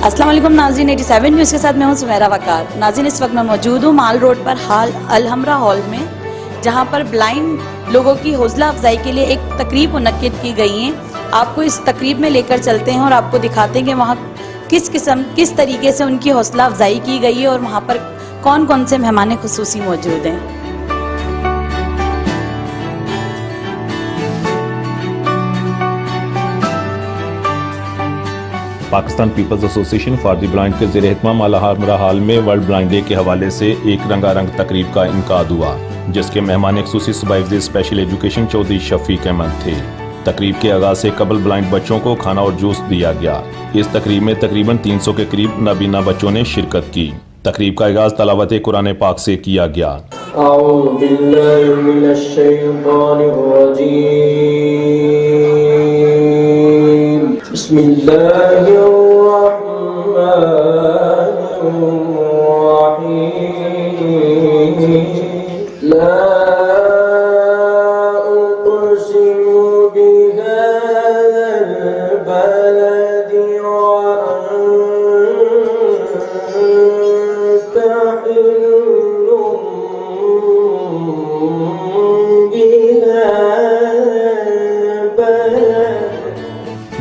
अस्सलाम वालेकुम नाज़रीन, 87 न्यूज़ के साथ मैं हूं सुमेरा वकार। नाज़रीन, इस वक्त मैं मौजूद हूं माल रोड पर अलहमरा हॉल में, जहां पर ब्लाइंड लोगों की हौसला अफजाई के लिए एक तकरीब मुनक्किद की गई है। आपको इस तकरीब में लेकर चलते हैं और आपको दिखाते हैं कि वहाँ किस तरीके से उनकी हौसला अफजाई की गई है और वहाँ पर कौन कौन से मेहमान खुसूसी मौजूद हैं। Pakistan people's association for the blind के ज़ेर एहतमाम अलहमरा हॉल में वर्ल्ड ब्लाइंड डे के हवाले से एक रंगारंग तकरीब का इनकाद हुआ, जिसके मेहमान खुसूसी सुबाइव स्पेशल एजुकेशन चौधरी शफीक अहमद थे। तकरीब के आगाज से कबल ब्लाइंड बच्चों को खाना और जूस दिया गया। इस तकरीब में तकरीबन 300 के करीब नाबीना बच्चों ने शिरकत की। तकरीब का आगाज तलावत कुरान पाक से किया गया।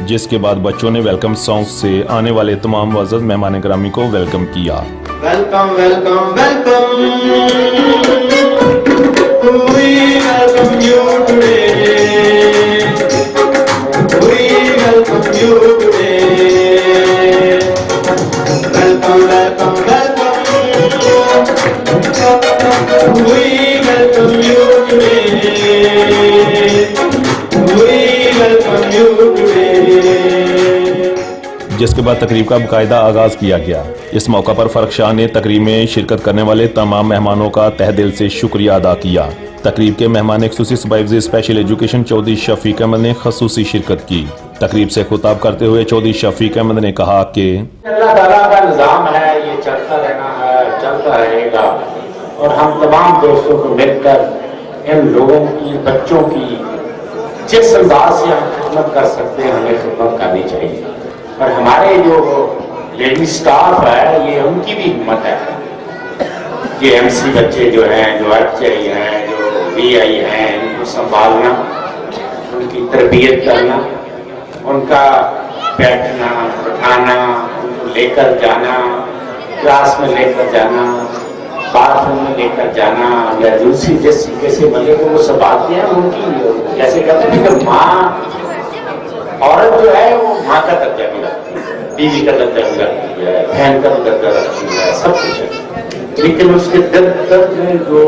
जिसके बाद बच्चों ने वेलकम सॉन्ग से आने वाले तमाम मुअज़्ज़ज़ मेहमान गिरामी को वेलकम किया। Welcome welcome welcome, we welcome you today, we welcome you today, welcome welcome welcome, we welcome you today, we welcome you today. जिसके बाद तकरीब का बाकायदा आगाज किया गया। इस मौका पर फर्क शाह ने तकरीब में शिरकत करने वाले तमाम मेहमानों का तहे दिल से शुक्रिया अदा किया। तकरीब के मेहमान खुसूसी सुबाइव स्पेशल एजुकेशन चौधरी शफीक अहमद ने खसूसी शिरकत की। तकरीब से खुताब करते हुए चौधरी शफीक अहमद ने कहा कि अल्लाह ताला का निज़ाम है, ये चलता रहना है, चलता रहेगा, और हम तमाम दोस्तों को मिलकर इन लोगों की, बच्चों की जिस अंदाज से हम खिदमत कर सकते हैं हमें खिदमत करनी चाहिए। और हमारे जो लेडी स्टाफ है, ये उनकी भी हिम्मत है। ये एमसी बच्चे जो हैं, जो एचआई हैं, जो वीआई हैं, इनको संभालना, उनकी तरबियत करना, उनका बैठना, उठाना, उनको लेकर जाना, क्लास में लेकर जाना, बाथरूम में लेकर जाना, या दूसरी जिस तरीके से बने को वो संभालते हैं, उनकी जैसे कहते हैं कि माँ औरत जो है वो माँ का दर्जा भी रखती है, बीवी का दर्जा भी रखती है, बहन का दर्जा रखती है, सब कुछ है। लेकिन उसके दर्द में जो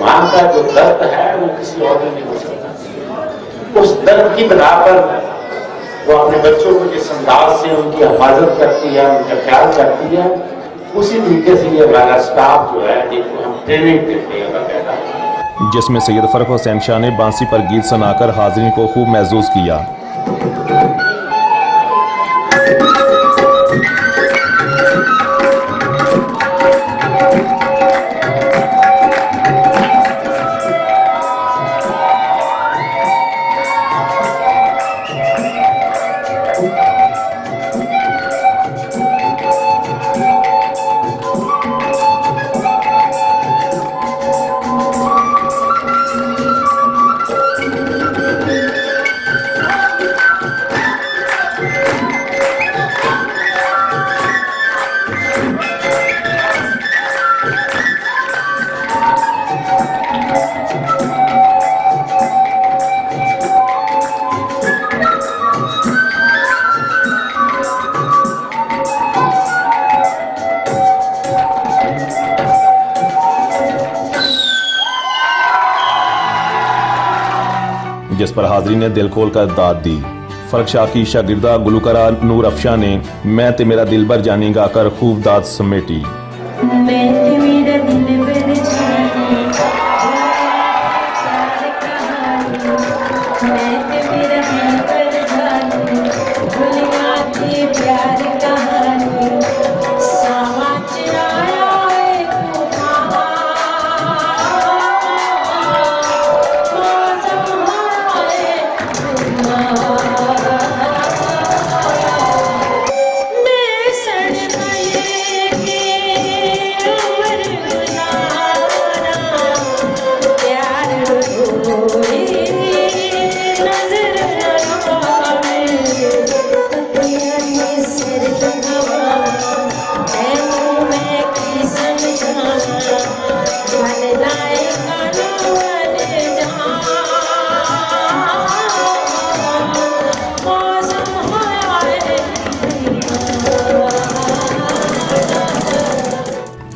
माँ का जो दर्द है वो किसी और में नहीं हो सकता। उस दर्द की बिना पर वो अपने बच्चों को जिस अंदाज से उनकी हिफाजत करती है, उनका ख्याल करती है, उसी तरीके से ये हमारा स्टाफ जो है जिनको हम ट्रेनिंग देते हैं बकायदा। जिसमें सैयद फरख हुसैन शाह ने बांसी पर गीत सुनाकर हाज़रीन को खूब महसूस किया। जिस पर हाज़रीन ने दिल खोल कर दाद दी। फर्क शाह की शागिर्दा गुलकारा नूर अफशा ने मैं ते मेरा दिल भर जानी गाकर खूब दाद समेटी।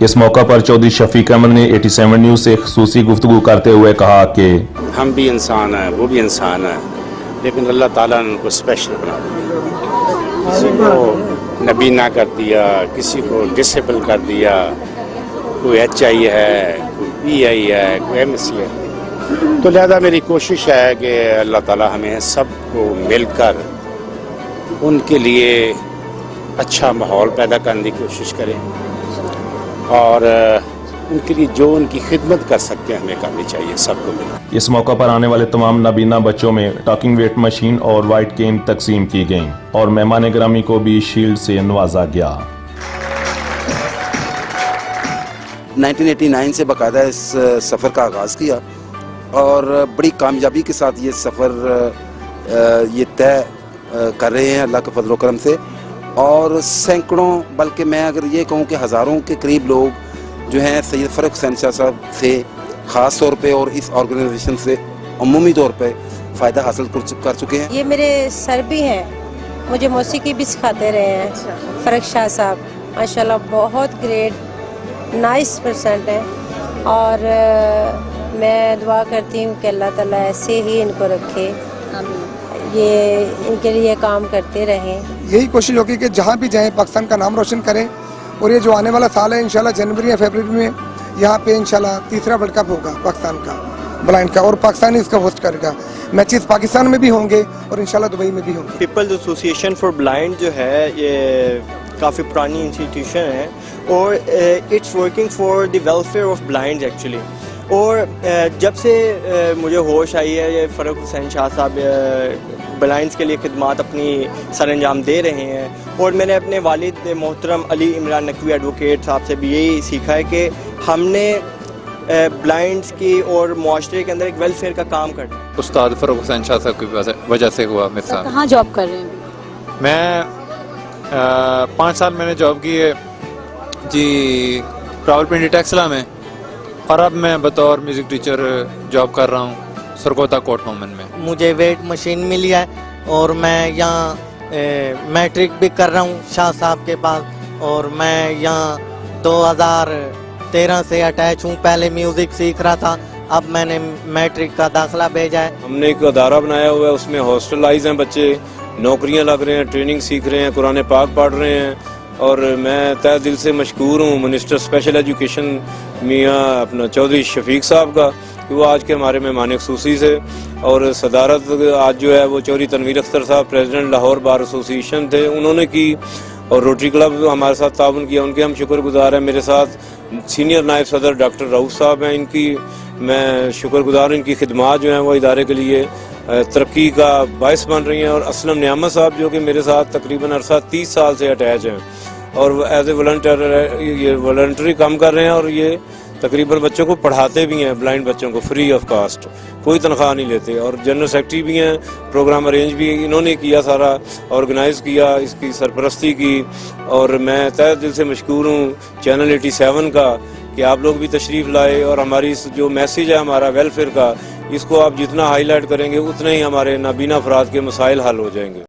इस मौका पर चौधरी शफीक अहमद ने 87 न्यूज़ से खुसूसी गुफ्तगू करते हुए कहा कि हम भी इंसान हैं, वो भी इंसान है, लेकिन अल्लाह ताला ने उनको स्पेशल बना दिया। किसी को नबीना कर दिया, किसी को डिसेबल कर दिया, कोई HI है, कोई PI है, कोई MSc है। तो लिहाजा मेरी कोशिश है कि अल्लाह ताला हमें सबको मिलकर उनके लिए अच्छा माहौल पैदा करने की कोशिश करें और उनके लिए जो उनकी खिदमत कर सकते हैं हमें करनी चाहिए सबको मिलकर। इस मौका पर आने वाले तमाम नाबीना बच्चों में टॉकिंग वेट मशीन और वाइट केन तकसीम की गई और मेहमान ग्रामी को भी शील्ड से नवाजा गया। 1989 से बाकायदा इस सफ़र का आगाज़ किया और बड़ी कामयाबी के साथ ये सफ़र ये तय कर रहे हैं अल्लाह के फजल करम से, और सैकड़ों बल्कि मैं अगर ये कहूँ कि हज़ारों के करीब लोग जो हैं सैयद फ़ारूक हुसैन शाह साहब से ख़ास तौर पे और इस ऑर्गेनाइजेशन से अमूमी तौर पे फ़ायदा हासिल कर चुके हैं। ये मेरे सर भी हैं, मुझे मौसीकी भी सिखाते रहे हैं फ़ारूक शाह साहब, माशाल्लाह बहुत ग्रेट नाइस पर्सन है। और मैं दुआ करती हूँ कि अल्लाह ताला ऐसे ही इनको रखे, ये इनके लिए काम करते रहें। यही कोशिश होगी कि जहाँ भी जाएं पाकिस्तान का नाम रोशन करें, और ये जो आने वाला साल है इंशाल्लाह जनवरी या फरवरी में यहाँ पे इंशाल्लाह तीसरा वर्ल्ड कप होगा पाकिस्तान का ब्लाइंड का, और पाकिस्तान इसका होस्ट करेगा। मैचेस पाकिस्तान में भी होंगे और इंशाल्लाह दुबई में भी होंगे। पीपल्स एसोसिएशन फॉर ब्लाइंड जो है ये काफ़ी पुरानी इंस्टीट्यूशन है और it's working for the welfare of blind actually. और जब से मुझे होश आई है ये फ़ारूक हुसैन शाह साहब ब्लाइंड्स के लिए खिदमात अपनी सर अंजाम दे रहे हैं, और मैंने अपने वालिद मोहतरम अली इमरान नकवी एडवोकेट साहब से भी यही सीखा है कि हमने ब्लाइंड्स की और मुआशरे के अंदर एक वेलफेयर का काम करना है। उस्ताद फ़ारूक हुसैन शाह साहब की वजह से हुआ मेरे साथ। कहाँ जॉब कर रहे हैं? मैं 5 साल मैंने जॉब की है जी रावलपिंडी टेक्सला में, और अब मैं बतौर म्यूज़िक टीचर जॉब कर रहा हूँ सरकोता कोर्ट मोमन में। मुझे वेट मशीन मिली है और मैं यहाँ मैट्रिक भी कर रहा हूँ शाह साहब के पास, और मैं यहाँ 2013 से अटैच हूँ। पहले म्यूज़िक सीख रहा था, अब मैंने मैट्रिक का दाखिला भेजा है। हमने एक अदारा बनाया हुआ है, उसमें हॉस्टलाइज हैं बच्चे, नौकरियां लग रहे हैं, ट्रेनिंग सीख रहे हैं, कुरान पाक पढ़ रहे हैं, और मैं तहे दिल से मशकूर हूँ मिनिस्टर स्पेशल एजुकेशन मियाँ अपना चौधरी शफीक साहब का कि वो आज के हमारे मेहमान खुसूसी से, और सदारत आज जो है वो चौधरी तनवीर अख्तर साहब प्रेसिडेंट लाहौर बार एसोसिएशन थे उन्होंने की, और रोटरी क्लब हमारे साथ ताउन किया, उनके हम शुक्रगुजार हैं। मेरे साथ सीनियर नायब सदर डॉक्टर रऊफ साहब हैं, इनकी मैं शुक्रगुजार हूँ। इनकी खिदमात जो हैं वो इदारे के लिए तरक्की का बायस बन रही हैं। और असलम नियामत साहब जो कि मेरे साथ तकरीबन अरसा 30 साल से अटैच हैं और एज ए वॉलंटरी काम कर रहे हैं, और ये तकरीबन बच्चों को पढ़ाते भी हैं, ब्लाइंड बच्चों को फ्री ऑफ कास्ट, कोई तनख्वाह नहीं लेते, और जनरल सेक्रेटरी भी हैं, प्रोग्राम अरेंज भी इन्होंने किया, सारा ऑर्गेनाइज़ किया, इसकी सरपरस्ती की। और मैं तहे दिल से मशकूर हूँ चैनल 87 का कि आप लोग भी तशरीफ़ लाए, और हमारी जो मैसेज है हमारा वेलफेयर का, इसको आप जितना हाईलाइट करेंगे उतने ही हमारे नाबीना अफराद के मसाइल हल हो जाएंगे।